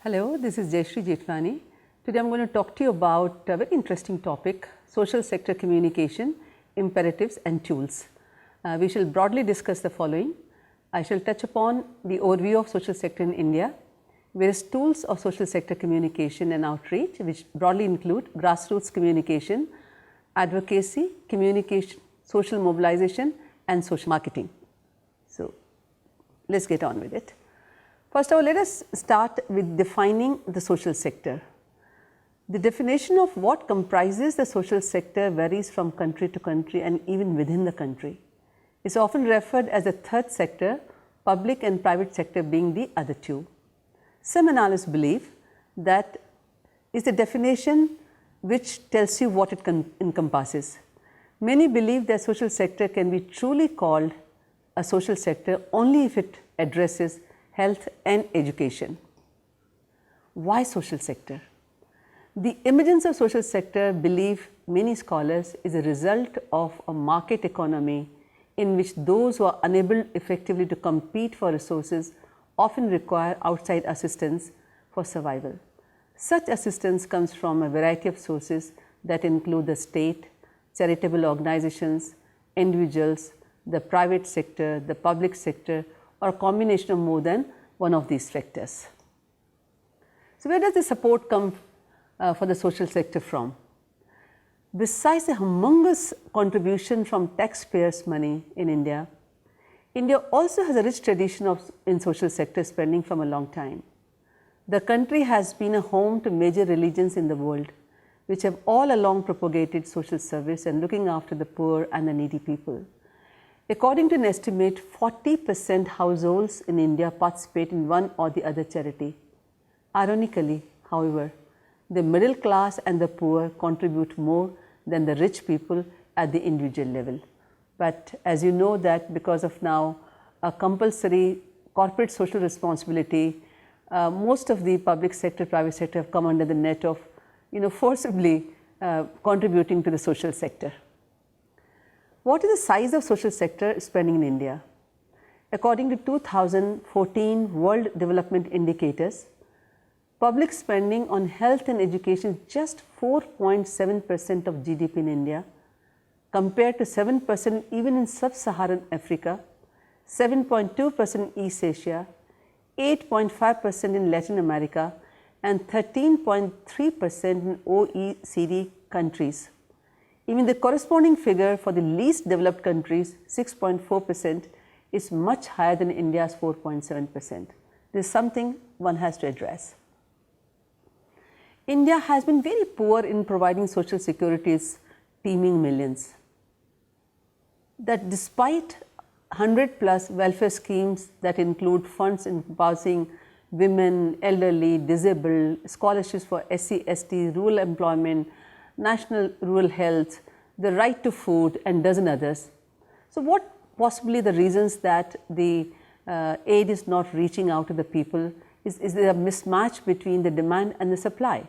Hello, this is Jethwaney. Today I am going to talk to you about a very interesting topic, social sector communication, imperatives and tools. We shall broadly discuss the following. I shall touch upon the overview of social sector in India, various tools of social sector communication and outreach, which broadly include grassroots communication, advocacy, communication, social mobilization and social marketing. So, let us get on with it. First of all, let us start with defining the social sector. The definition of what comprises the social sector varies from country to country and even within the country. It is often referred as the third sector, public and private sector being the other two. Some analysts believe that is the definition which tells you what it encompasses. Many believe that social sector can be truly called a social sector only if it addresses health and education. Why social sector? The emergence of social sector, believe many scholars, is a result of a market economy in which those who are unable effectively to compete for resources often require outside assistance for survival. Such assistance comes from a variety of sources that include the state, charitable organizations, individuals, the private sector, the public sector, or a combination of more than one of these factors. So, where does the support come for the social sector from? Besides a humongous contribution from taxpayers' money in India, India also has a rich tradition in social sector spending from a long time. The country has been a home to major religions in the world, which have all along propagated social service and looking after the poor and the needy people. According to an estimate, 40% households in India participate in one or the other charity. Ironically, however, the middle class and the poor contribute more than the rich people at the individual level. But as you know that because of now a compulsory corporate social responsibility, most of the public sector, private sector have come under the net of forcibly contributing to the social sector. What is the size of social sector spending in India? According to 2014 World Development Indicators, public spending on health and education is just 4.7% of GDP in India, compared to 7% even in sub-Saharan Africa, 7.2% in East Asia, 8.5% in Latin America, and 13.3% in OECD countries. Even the corresponding figure for the least developed countries, 6.4%, is much higher than India's 4.7%. This is something one has to address. India has been very poor in providing social security's teeming millions. That despite 100+ welfare schemes that include funds empowering women, elderly, disabled, scholarships for SC, ST, rural employment, national rural health, the right to food and dozen others. So, what possibly the reasons that the aid is not reaching out to the people? Is there a mismatch between the demand and the supply?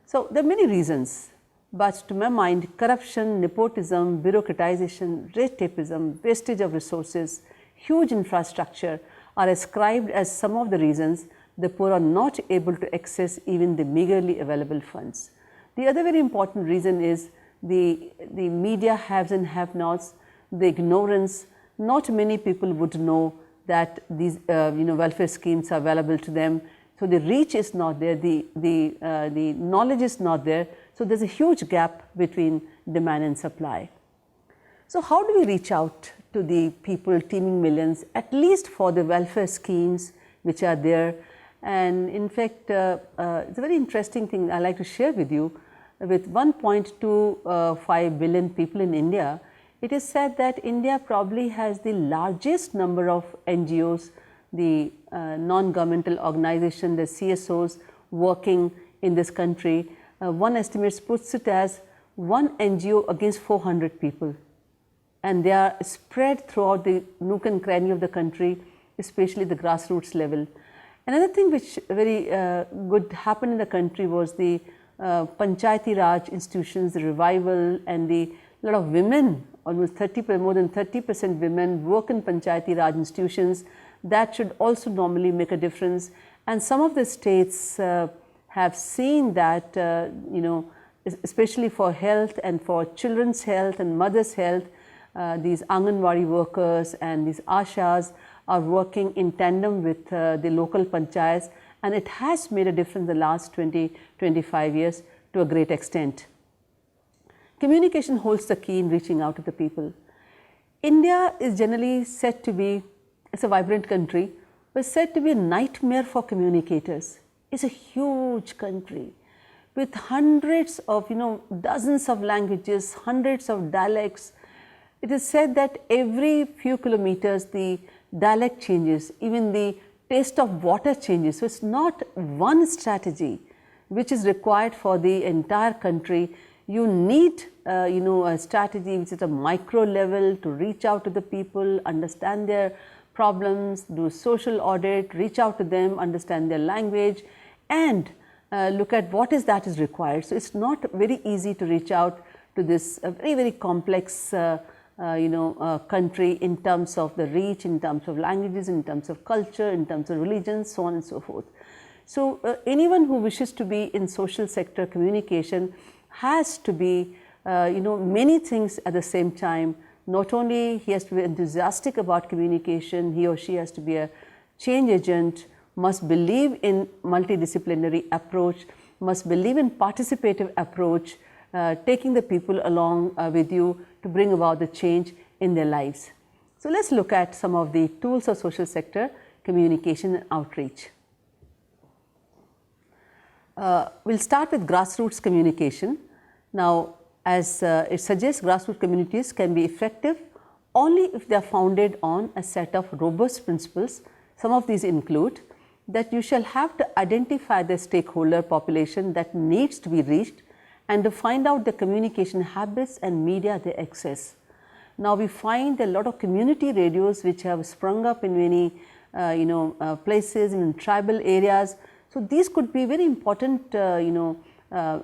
So, there are many reasons, but to my mind, corruption, nepotism, bureaucratization, red tapeism, wastage of resources, huge infrastructure are ascribed as some of the reasons the poor are not able to access even the meagerly available funds. The other very important reason is the media haves and have-nots, the ignorance. Not many people would know that these welfare schemes are available to them. So, the reach is not there, the knowledge is not there. So, there is a huge gap between demand and supply. So, how do we reach out to the people, teeming millions, at least for the welfare schemes which are there? And in fact, it's a very interesting thing I like to share with you. With 1.25 billion people in India, it is said that India probably has the largest number of NGOs, the non-governmental organization, the CSOs working in this country. One estimate puts it as one NGO against 400 people, and they are spread throughout the nook and cranny of the country, especially the grassroots level. Another thing which very good happened in the country was the Panchayati Raj institutions, the revival, and the lot of women, almost more than 30% women work in Panchayati Raj institutions. That should also normally make a difference. And some of the states have seen that, especially for health and for children's health and mothers' health, these Anganwadi workers and these Ashas are working in tandem with the local panchayats, and it has made a difference in the last 20-25 years to a great extent. Communication holds the key in reaching out to the people. India is generally said to be, it's a vibrant country, but said to be a nightmare for communicators. It's a huge country with hundreds of, dozens of languages, hundreds of dialects. It is said that every few kilometers the dialect changes, even the taste of water changes. So it's not one strategy which is required for the entire country. You need a strategy which is at a micro level to reach out to the people, understand their problems, do social audit, reach out to them, understand their language, and look at what is that is required. So it's not very easy to reach out to this very complex country in terms of the reach, in terms of languages, in terms of culture, in terms of religion, so on and so forth. So anyone who wishes to be in social sector communication has to be many things at the same time. Not only he has to be enthusiastic about communication, he or she has to be a change agent, must believe in multidisciplinary approach, must believe in participative approach, taking the people along with you to bring about the change in their lives. So let's look at some of the tools of social sector communication and outreach. We'll start with grassroots communication. Now, as it suggests, grassroots communities can be effective only if they are founded on a set of robust principles. Some of these include that you shall have to identify the stakeholder population that needs to be reached and to find out the communication habits and media they access. Now, we find a lot of community radios which have sprung up in many places in tribal areas. So, these could be very important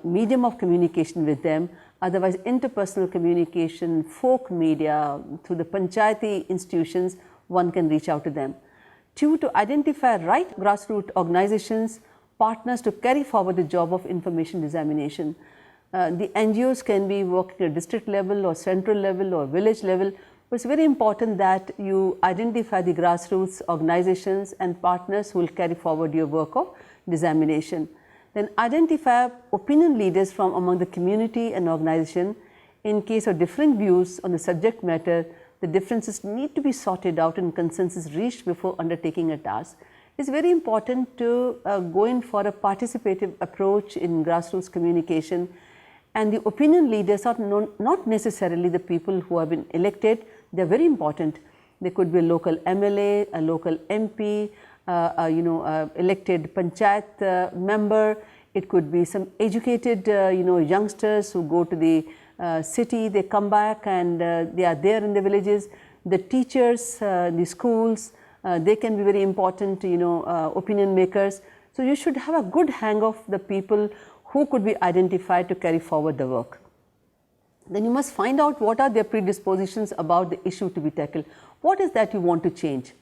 medium of communication with them. Otherwise, interpersonal communication, folk media, through the panchayati institutions, one can reach out to them. 2, to identify right grassroots organizations, partners to carry forward the job of information dissemination. The NGOs can be working at district level or central level or village level, but it's very important that you identify the grassroots organizations and partners who will carry forward your work of dissemination. Then identify opinion leaders from among the community and organization. In case of differing views on the subject matter, the differences need to be sorted out and consensus reached before undertaking a task. It's very important to go in for a participative approach in grassroots communication, and the opinion leaders are not necessarily the people who have been elected. They are very important. They could be a local MLA, a local MP, elected panchayat member. It could be some educated youngsters who go to the city, they come back and they are there in the villages. The teachers, the schools, they can be very important opinion makers. So you should have a good hang of the people who could be identified to carry forward the work. Then you must find out what are their predispositions about the issue to be tackled. What is that you want to change?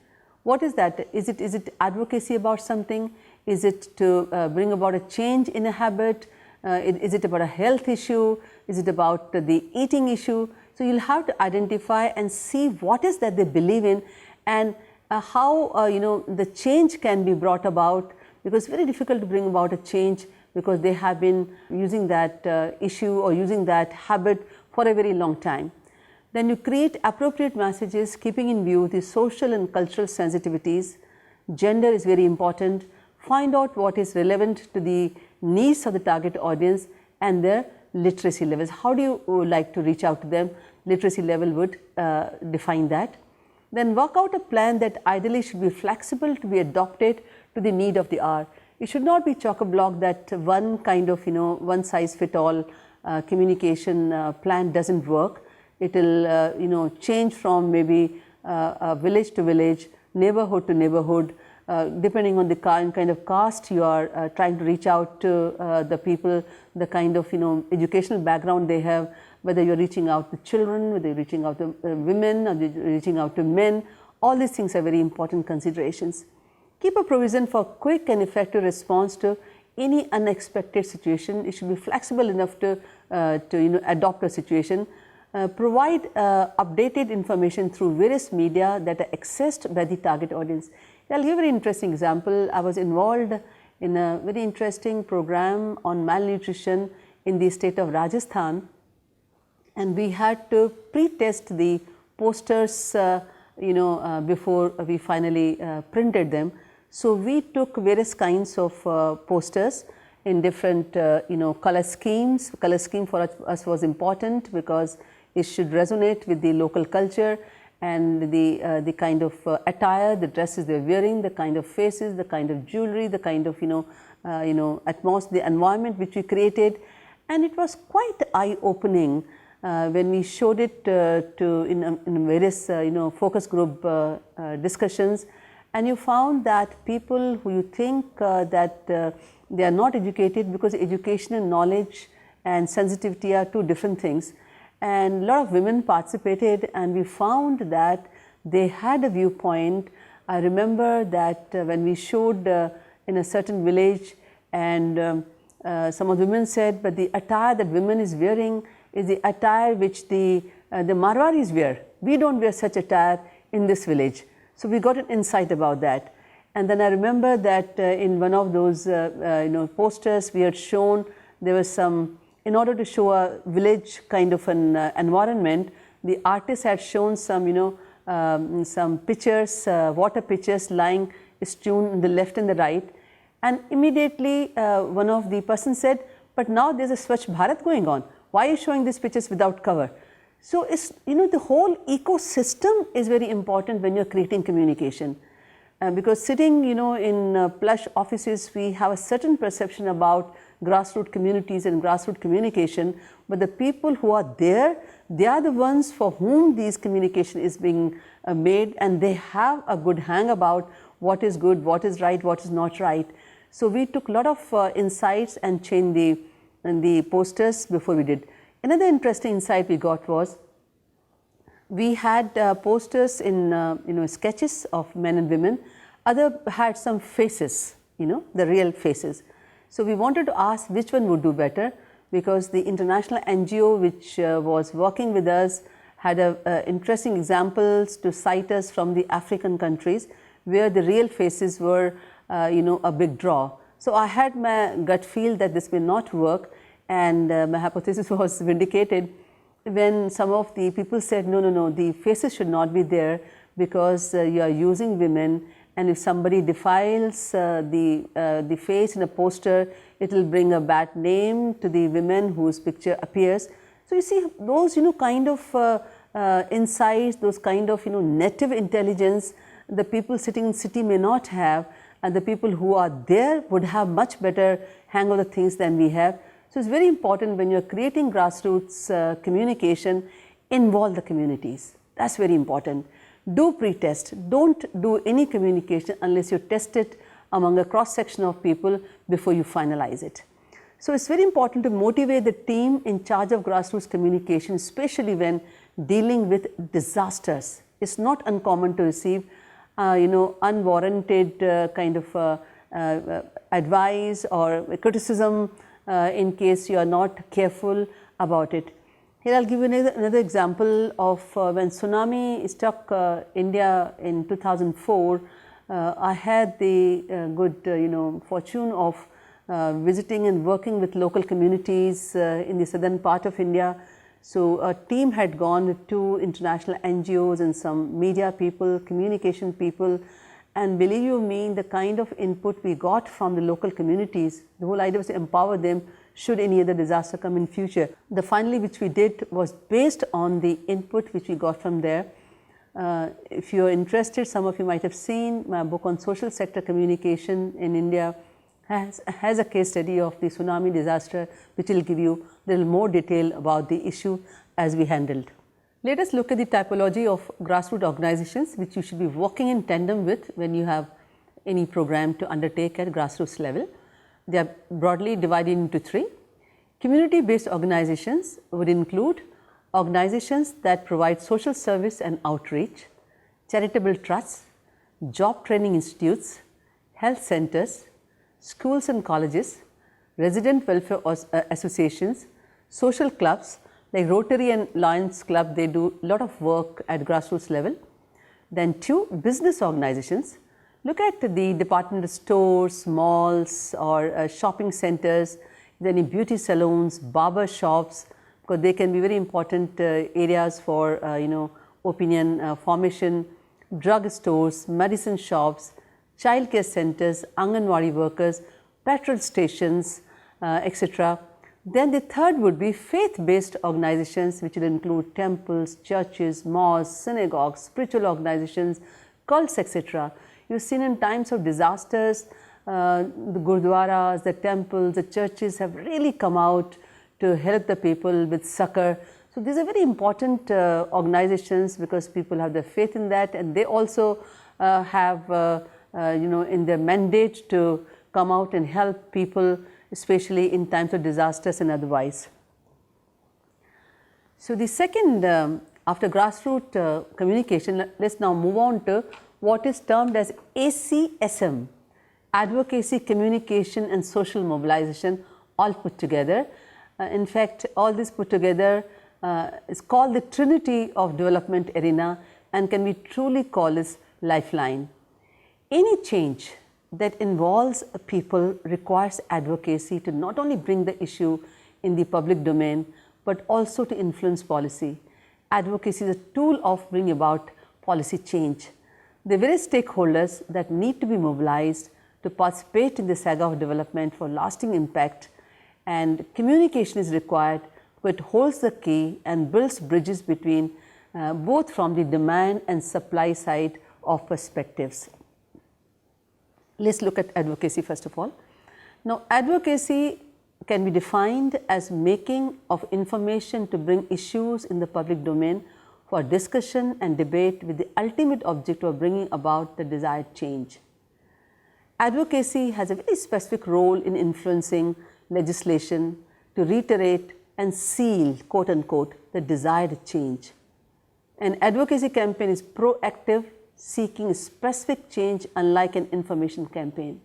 What is that? Is it advocacy about something? Is it to bring about a change in a habit? Is it about a health issue? Is it about the eating issue? So you'll have to identify and see what is that they believe in, and how the change can be brought about, because it's very difficult to bring about a change because they have been using that issue or using that habit for a very long time. Then you create appropriate messages keeping in view the social and cultural sensitivities. Gender is very important. Find out what is relevant to the needs of the target audience and their literacy levels. How do you like to reach out to them? Literacy level would define that. Then work out a plan that ideally should be flexible to be adopted to the need of the hour. It should not be chock-a-block that one kind of one size fit all communication plan doesn't work. It will change from maybe village to village, neighborhood to neighborhood, depending on the kind of caste you are trying to reach out to the people, the kind of educational background they have, whether you are reaching out to children, whether you are reaching out to women, or you are reaching out to men. All these things are very important considerations. Keep a provision for quick and effective response to any unexpected situation. It should be flexible enough to adopt a situation. Provide updated information through various media that are accessed by the target audience. I will give a very interesting example. I was involved in a very interesting program on malnutrition in the state of Rajasthan, and we had to pre-test the posters before we finally printed them. So, we took various kinds of posters in different color schemes. Color scheme for us was important because it should resonate with the local culture and the kind of attire, the dresses they are wearing, the kind of faces, the kind of jewelry, the kind of atmosphere, the environment which we created, and it was quite eye opening when we showed it in various focus group discussions, and you found that people who you think that they are not educated, because education and knowledge and sensitivity are two different things. And a lot of women participated, and we found that they had a viewpoint. I remember that when we showed in a certain village, and some of the women said, but the attire that women is wearing is the attire which the Marwaris wear. We don't wear such attire in this village. So, we got an insight about that. And then I remember that in one of those posters we had shown, there was some, in order to show a village kind of an environment, the artist had shown some some pictures, water pictures lying strewn in the left and the right, and immediately one of the persons said, but now there is a Swachh Bharat going on, why are you showing these pictures without cover? So, it's the whole ecosystem is very important when you are creating communication, because sitting in plush offices, we have a certain perception about grassroots communities and grassroots communication, but the people who are there, they are the ones for whom these communication is being made, and they have a good hang about what is good, what is right, what is not right. So, we took a lot of insights and changed the posters before we did. Another interesting insight we got was, we had posters in sketches of men and women, other had some faces, the real faces. So, we wanted to ask which one would do better, because the international NGO which was working with us had interesting examples to cite us from the African countries, where the real faces were a big draw. So, I had my gut feel that this will not work, and my hypothesis was vindicated when some of the people said, no, the faces should not be there, because you are using women, and if somebody defiles the face in a poster, it will bring a bad name to the women whose picture appears. So, you see those kind of insights, those kind of native intelligence the people sitting in city may not have, and the people who are there would have much better hang of the things than we have. So, it is very important when you are creating grassroots communication, involve the communities. That is very important. Do pre-test, do not do any communication unless you test it among a cross section of people before you finalize it. So, it is very important to motivate the team in charge of grassroots communication, especially when dealing with disasters. It is not uncommon to receive unwarranted kind of advice or criticism in case you are not careful about it. Here I will give you another example of when tsunami struck India in 2004. I had the good fortune of visiting and working with local communities in the southern part of India. So, a team had gone with 2 international NGOs and some media people, communication people, and believe you me, the kind of input we got from the local communities, the whole idea was to empower them should any other disaster come in future. The finally which we did was based on the input which we got from there. If you are interested, some of you might have seen my book on social sector communication in India has a case study of the tsunami disaster, which will give you a little more detail about the issue as we handled. Let us look at the typology of grassroots organizations which you should be working in tandem with when you have any program to undertake at grassroots level. They are broadly divided into 3. Community based organizations would include organizations that provide social service and outreach, charitable trusts, job training institutes, health centers, schools and colleges, resident welfare associations, social clubs like Rotary and Lions Club, they do a lot of work at grassroots level. Then 2, business organizations. Look at the department stores, malls or shopping centers, then beauty salons, barber shops, because they can be very important areas for opinion formation, drug stores, medicine shops, child care centers, Anganwadi workers, petrol stations, etc. Then the third would be faith-based organizations, which will include temples, churches, mosques, synagogues, spiritual organizations, cults, etc. You've seen in times of disasters, the gurdwaras, the temples, the churches have really come out to help the people with succor. So these are very important organizations because people have their faith in that, and they also have in their mandate to come out and help people, especially in times of disasters and otherwise. So the second, after grassroots communication, let's now move on to what is termed as ACSM, Advocacy, Communication and Social Mobilization, all put together. In fact, all this put together is called the Trinity of Development Arena and can be truly called as lifeline. Any change that involves people requires advocacy to not only bring the issue in the public domain, but also to influence policy. Advocacy is a tool of bringing about policy change. The various stakeholders that need to be mobilized to participate in the saga of development for lasting impact, and communication is required, which holds the key and builds bridges between both from the demand and supply side of perspectives. Let's look at advocacy first of all. Now, advocacy can be defined as making of information to bring issues in the public domain for discussion and debate with the ultimate objective of bringing about the desired change. Advocacy has a very specific role in influencing legislation to reiterate and seal, quote unquote, the desired change. An advocacy campaign is proactive, seeking specific change, unlike an information campaign.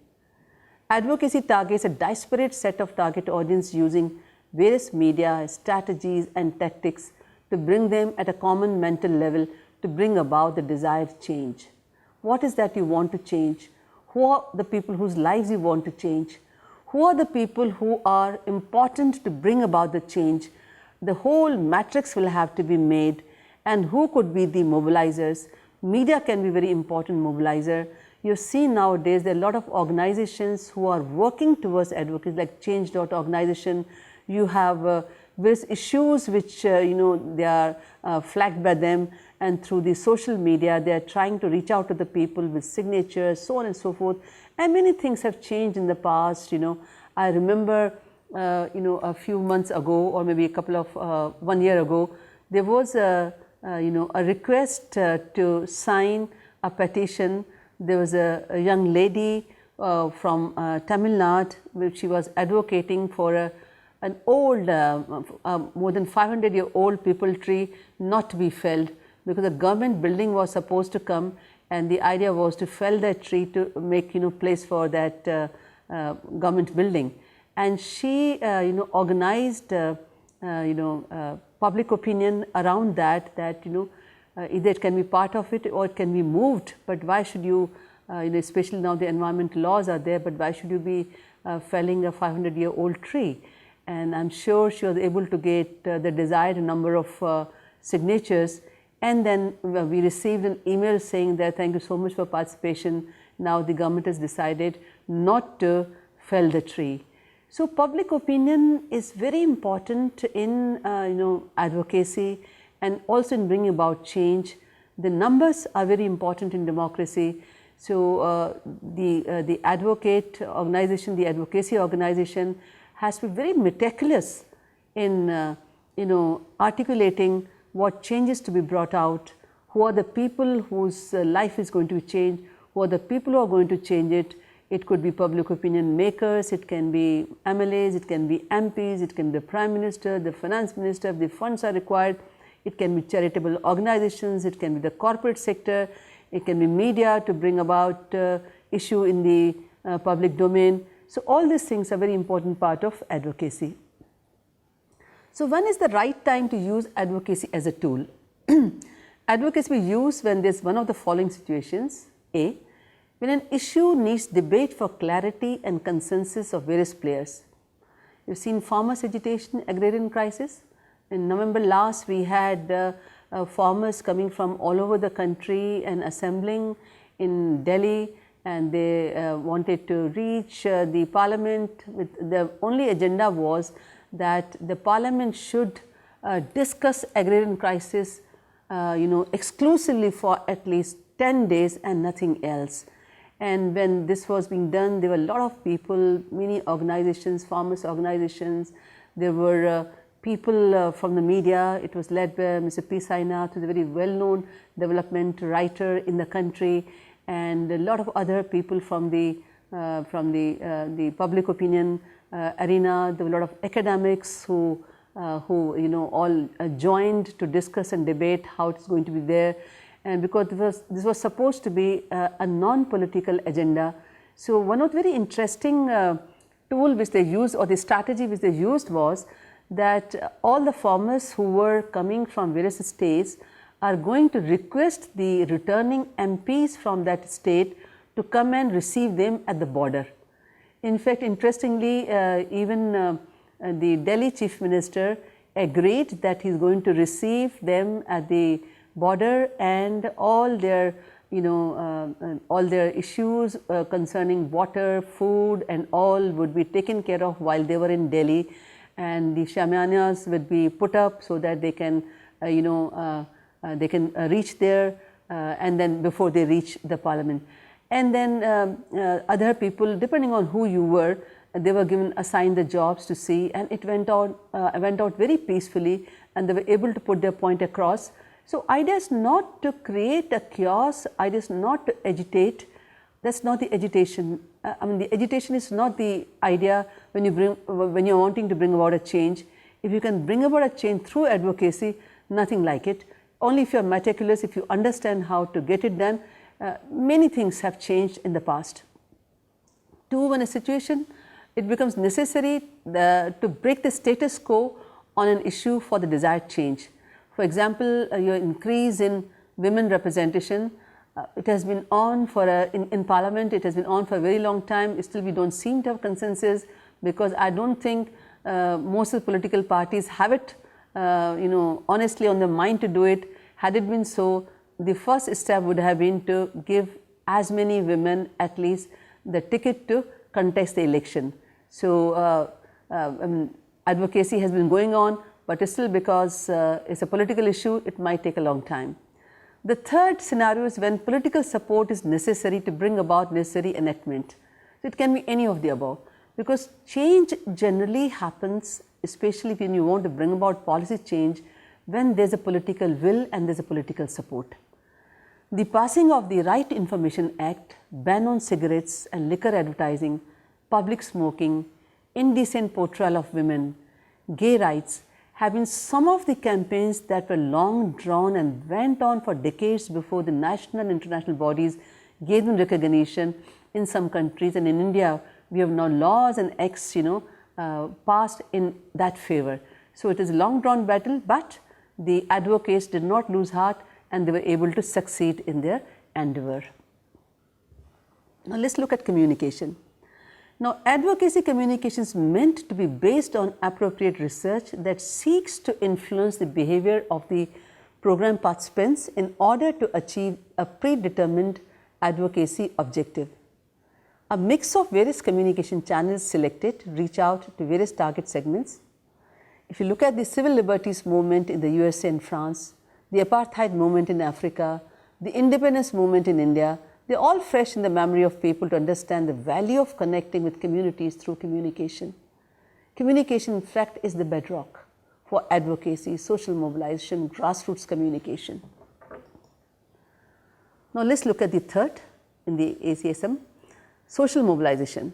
Advocacy targets a disparate set of target audience using various media, strategies and tactics to bring them at a common mental level to bring about the desired change. What is that you want to change? Who are the people whose lives you want to change? Who are the people who are important to bring about the change? The whole matrix will have to be made, and who could be the mobilizers? Media can be a very important mobilizer. You see nowadays there are a lot of organizations who are working towards advocacy, like Change.org organization. You have various issues which they are flagged by them, and through the social media they are trying to reach out to the people with signatures, so on and so forth. And many things have changed in the past. I remember a few months ago, or maybe a couple of 1 year ago, there was a request to sign a petition. There was a young lady from Tamil Nadu, she was advocating for an old, more than 500-year-old people tree not to be felled, because a government building was supposed to come, and the idea was to fell that tree to make place for that government building. And she organized public opinion around that either it can be part of it or it can be moved, but why should you, especially now the environmental laws are there, but why should you be felling a 500-year-old tree? And I'm sure she was able to get the desired number of signatures, and then we received an email saying that thank you so much for participation. Now the government has decided not to fell the tree. So public opinion is very important in advocacy and also in bringing about change. The numbers are very important in democracy. So the advocate organization, the advocacy organization has to be very meticulous in articulating what changes to be brought out, who are the people whose life is going to be changed, who are the people who are going to change it. It could be public opinion makers, it can be MLAs, it can be MPs, it can be the Prime Minister, the Finance Minister, if the funds are required. It can be charitable organizations, it can be the corporate sector, it can be media to bring about issue in the public domain. So, all these things are very important part of advocacy. So, when is the right time to use advocacy as a tool? Advocacy we use when there is one of the following situations. A, when an issue needs debate for clarity and consensus of various players. You have seen farmers' agitation, agrarian crisis. In November last, we had farmers coming from all over the country and assembling in Delhi, and they wanted to reach the parliament. With the only agenda was that the parliament should discuss agrarian crisis exclusively for at least 10 days and nothing else. And when this was being done, there were a lot of people, many organizations, farmers organizations, there were people from the media. It was led by Mr. P. Sainath, who is a very well known development writer in the country, and a lot of other people from the public opinion arena. There were a lot of academics who all joined to discuss and debate how it is going to be there. And because this was supposed to be a non-political agenda. So, one of the very interesting tool which they used, or the strategy which they used, was that all the farmers who were coming from various states are going to request the returning MPs from that state to come and receive them at the border. In fact, interestingly, even the Delhi Chief Minister agreed that he is going to receive them at the border, and all their issues concerning water, food and all would be taken care of while they were in Delhi, and the shamianas would be put up so that they can reach there and then before they reach the parliament. And then other people, depending on who you were, they were assigned the jobs to see, and it went out very peacefully, and they were able to put their point across. So, idea is not to create a chaos, idea is not to agitate. That is not the agitation. The agitation is not the idea when you are wanting to bring about a change. If you can bring about a change through advocacy, nothing like it. Only if you are meticulous, if you understand how to get it done. Many things have changed in the past. Two, when a situation, it becomes necessary to break the status quo on an issue for the desired change. For example, your increase in women representation, it has been on for in parliament, it has been on for a very long time. Still we do not seem to have consensus, because I do not think most of the political parties have it honestly on their mind to do it. Had it been so, the first step would have been to give as many women at least the ticket to contest the election. So, advocacy has been going on, but still, because it is a political issue, it might take a long time. The third scenario is when political support is necessary to bring about necessary enactment. So, it can be any of the above, because change generally happens, especially when you want to bring about policy change, when there is a political will and there is a political support. The passing of the Right to Information Act, ban on cigarettes and liquor advertising, public smoking, indecent portrayal of women, gay rights have been some of the campaigns that were long drawn and went on for decades before the national and international bodies gave them recognition in some countries, and in India we have now laws and acts passed in that favor. So, it is a long drawn battle, but the advocates did not lose heart and they were able to succeed in their endeavor. Now, let us look at communication. Now, advocacy communication is meant to be based on appropriate research that seeks to influence the behavior of the program participants in order to achieve a predetermined advocacy objective. A mix of various communication channels selected reach out to various target segments. If you look at the civil liberties movement in the USA and France, the apartheid movement in Africa, the independence movement in India, they are all fresh in the memory of people to understand the value of connecting with communities through communication. Communication, in fact, is the bedrock for advocacy, social mobilization, grassroots communication. Now, let us look at the third in the ACSM, social mobilization.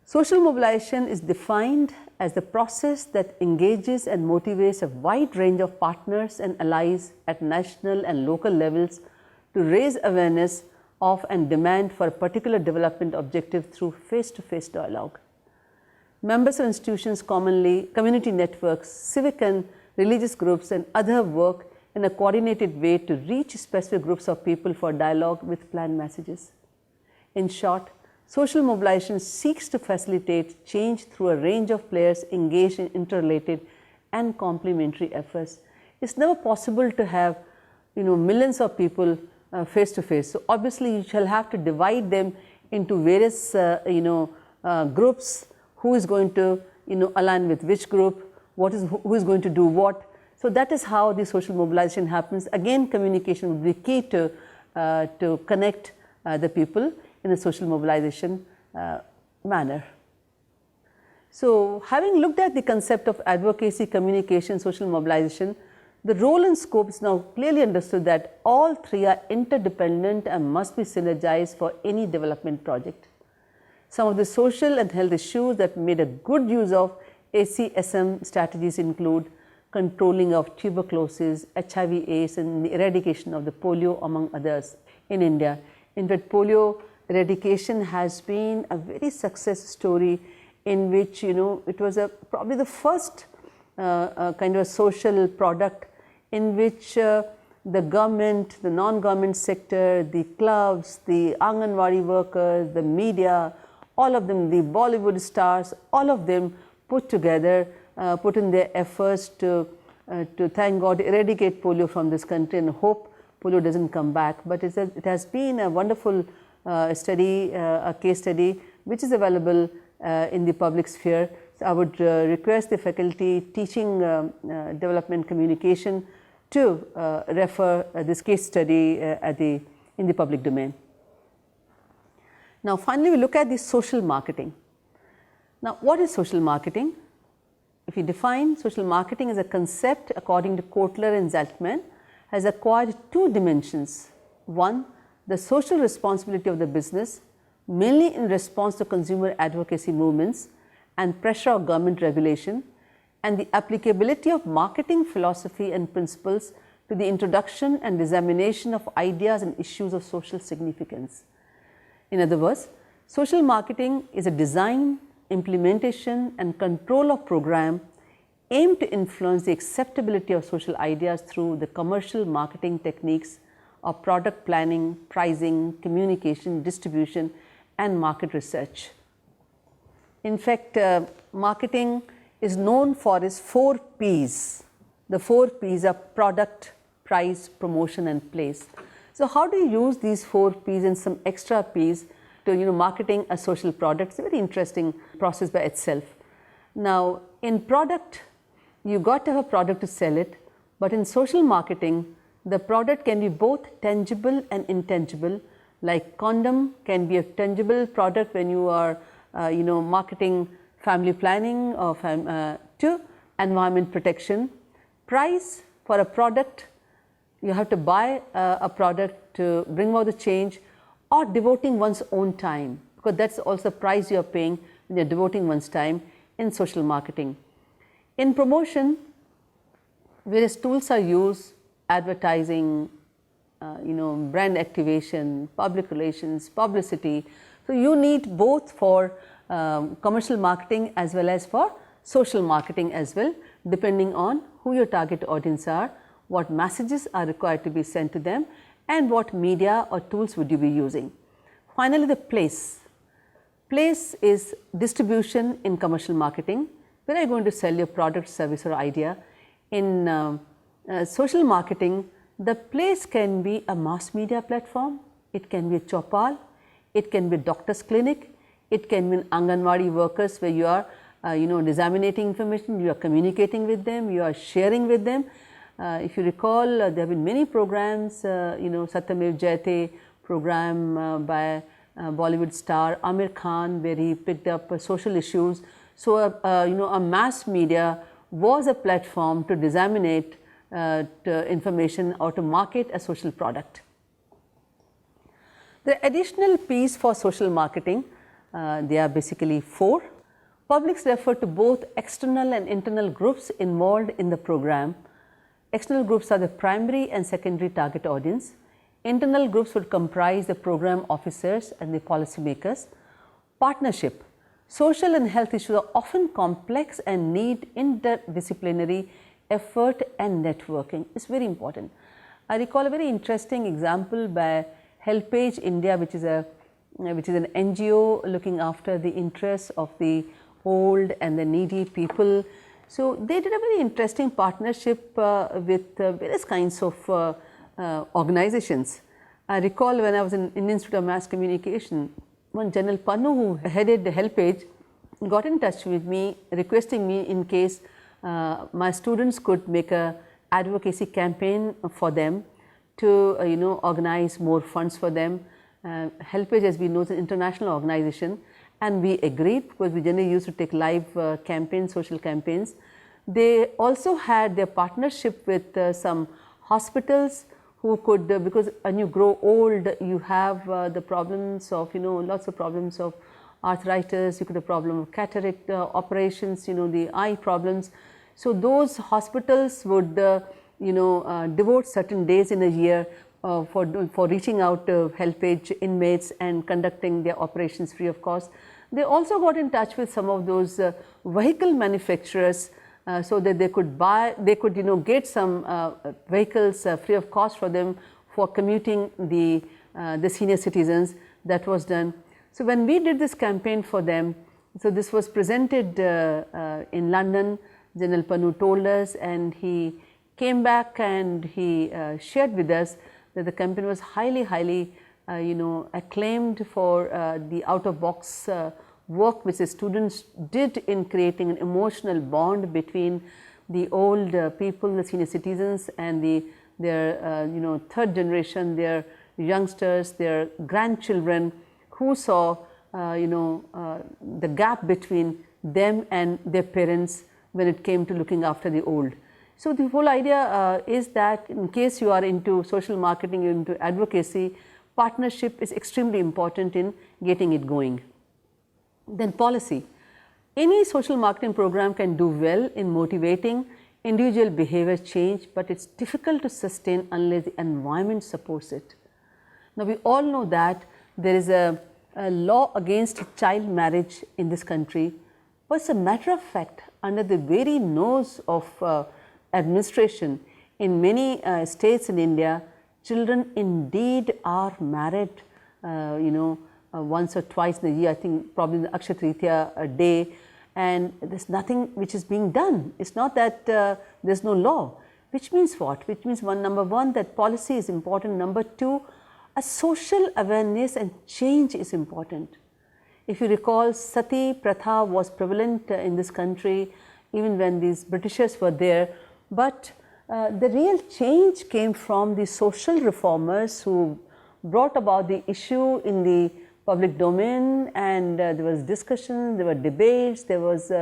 Social mobilization is defined as the process that engages and motivates a wide range of partners and allies at national and local levels to raise awareness of and demand for a particular development objective through face-to-face dialogue. Members of institutions commonly, community networks, civic and religious groups and other work in a coordinated way to reach specific groups of people for dialogue with planned messages. In short, social mobilization seeks to facilitate change through a range of players engaged in interrelated and complementary efforts. It's never possible to have millions of people face to face. So obviously you shall have to divide them into various groups, who is going to align with which group, who is going to do what. So that is how the social mobilization happens. Again, communication will be key to connect the people in a social mobilization manner. So having looked at the concept of advocacy, communication, social mobilization, the role and scope is now clearly understood that all three are interdependent and must be synergized for any development project. Some of the social and health issues that made a good use of ACSM strategies include controlling of tuberculosis, HIV/AIDS, and the eradication of the polio, among others in India. In fact, polio eradication has been a very success story in which it was probably the first kind of a social product in which the government, the non-government sector, the clubs, the Anganwadi workers, the media, all of them, the Bollywood stars, all of them put together, put in their efforts to thank God, eradicate polio from this country and hope polio doesn't come back. But it has been a wonderful study, a case study, which is available in the public sphere. So I would request the faculty teaching development communication to refer this case study in the public domain. Now finally, we look at the social marketing. Now what is social marketing? If you define social marketing as a concept according to Kotler and Zeltman, has acquired two dimensions. One, the social responsibility of the business, mainly in response to consumer advocacy movements and pressure of government regulation, and the applicability of marketing philosophy and principles to the introduction and dissemination of ideas and issues of social significance. In other words, social marketing is a design, implementation and control of program aimed to influence the acceptability of social ideas through the commercial marketing techniques of product planning, pricing, communication, distribution and market research. In fact, marketing is known for its 4 P's. The 4 P's are product, price, promotion and place. So how do you use these 4 P's and some extra P's to marketing a social product? It's a very interesting process by itself. Now in product, you got to have a product to sell it, but in social marketing, the product can be both tangible and intangible. Like condom can be a tangible product when you are marketing family planning or to environment protection. Price for a product, you have to buy a product to bring about the change, or devoting one's own time, because that's also the price you are paying when you're devoting one's time in social marketing. In promotion, various tools are used: advertising, brand activation, public relations, publicity. So you need both for commercial marketing as well as for social marketing as well, depending on who your target audience are, what messages are required to be sent to them, and what media or tools would you be using. Finally, the place. Place is distribution in commercial marketing. Where are you going to sell your product, service or idea? In social marketing, the place can be a mass media platform, it can be a chopal, it can be a doctor's clinic, it can be Anganwadi workers where you are disseminating information, you are communicating with them, you are sharing with them. If you recall, there have been many programs, Satyamev Jayate program by Bollywood star Amir Khan, where he picked up social issues. So a mass media was a platform to disseminate information or to market a social product. The additional piece for social marketing, they are basically 4. Publics refer to both external and internal groups involved in the program. External groups are the primary and secondary target audience. Internal groups would comprise the program officers and the policymakers. Partnership. Social and health issues are often complex and need interdisciplinary effort and networking. It's very important. I recall a very interesting example by HelpAge India, which is an NGO looking after the interests of the old and the needy people. So they did a very interesting partnership with various kinds of organizations. I recall when I was in Indian Institute of Mass Communication, one General Pannu, who headed the HelpAge, got in touch with me requesting me in case my students could make a advocacy campaign for them to organize more funds for them. HelpAge, as we know, is an international organization, and we agreed because we generally used to take live campaigns, social campaigns. They also had their partnership with some hospitals who could, because when you grow old, you have the problems of, lots of problems of arthritis, you could have problem of cataract operations, the eye problems. So those hospitals would, devote certain days in a year for reaching out to HelpAge inmates and conducting their operations free of cost. They also got in touch with some of those vehicle manufacturers so that they could get some vehicles free of cost for them for commuting the senior citizens. That was done. So when we did this campaign for them, so this was presented in London, General Pannu told us, and he came back and he shared with us that the campaign was highly acclaimed for the out of box work which the students did in creating an emotional bond between the old people, the senior citizens, and their third generation, their youngsters, their grandchildren, who saw the gap between them and their parents when it came to looking after the old. So the whole idea is that in case you are into social marketing, into advocacy, partnership is extremely important in getting it going. Then policy. Any social marketing program can do well in motivating individual behavior change, but it's difficult to sustain unless the environment supports it. Now we all know that there is a law against child marriage in this country, but as a matter of fact, under the very nose of administration in many states in India, children indeed are married once or twice in a year, I think probably the Akshaya Tritiya day, and there's nothing which is being done. It's not that there's no law, which means what? Which means number one, that policy is important. Number two, a social awareness and change is important. If you recall, Sati Pratha was prevalent in this country even when these Britishers were there, but the real change came from the social reformers who brought about the issue in the public domain, and there was discussion, there were debates, there was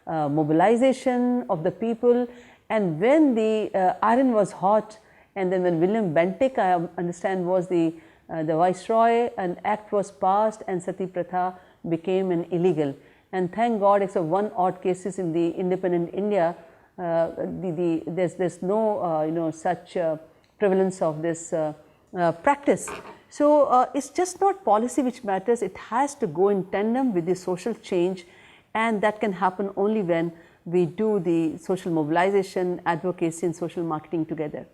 mobilization of the people, and when the iron was hot, and then when William Bentinck, I understand, was the viceroy, an act was passed and Sati Pratha became an illegal. And thank God, except one odd cases in the independent India, there's no such prevalence of this practice. So it's just not policy which matters, it has to go in tandem with the social change, and that can happen only when we do the social mobilization, advocacy and social marketing together.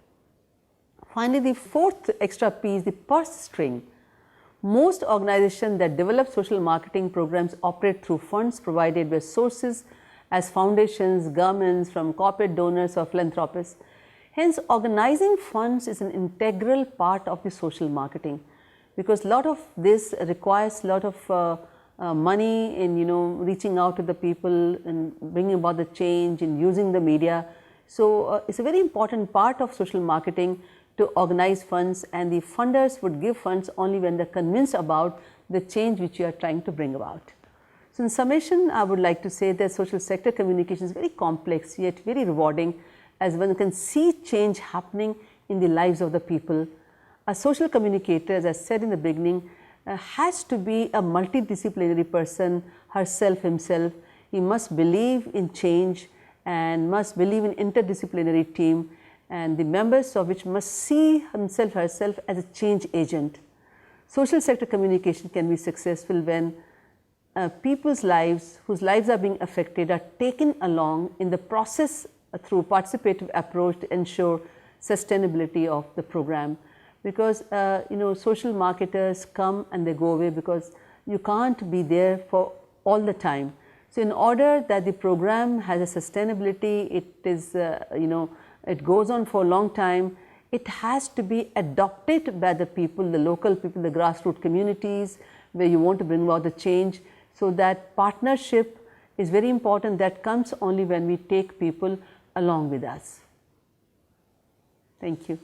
Finally, the fourth extra P is the purse string. Most organizations that develop social marketing programs operate through funds provided by sources as foundations, governments, from corporate donors or philanthropists. Hence, organizing funds is an integral part of the social marketing, because a lot of this requires a lot of money in reaching out to the people and bringing about the change and using the media. So it's a very important part of social marketing to organize funds, and the funders would give funds only when they're convinced about the change which you are trying to bring about. So in summation, I would like to say that social sector communication is very complex yet very rewarding, as one can see change happening in the lives of the people. A social communicator, as I said in the beginning, has to be a multidisciplinary person, herself, himself. He must believe in change and must believe in interdisciplinary team, and the members of which must see himself or herself as a change agent. Social sector communication can be successful when people's lives whose lives are being affected are taken along in the process through participative approach to ensure sustainability of the program. Because social marketers come and they go away because you can't be there for all the time. So in order that the program has a sustainability, it is it goes on for a long time, it has to be adopted by the people, the local people, the grassroots communities where you want to bring about the change. So that partnership is very important. That comes only when we take people along with us. Thank you.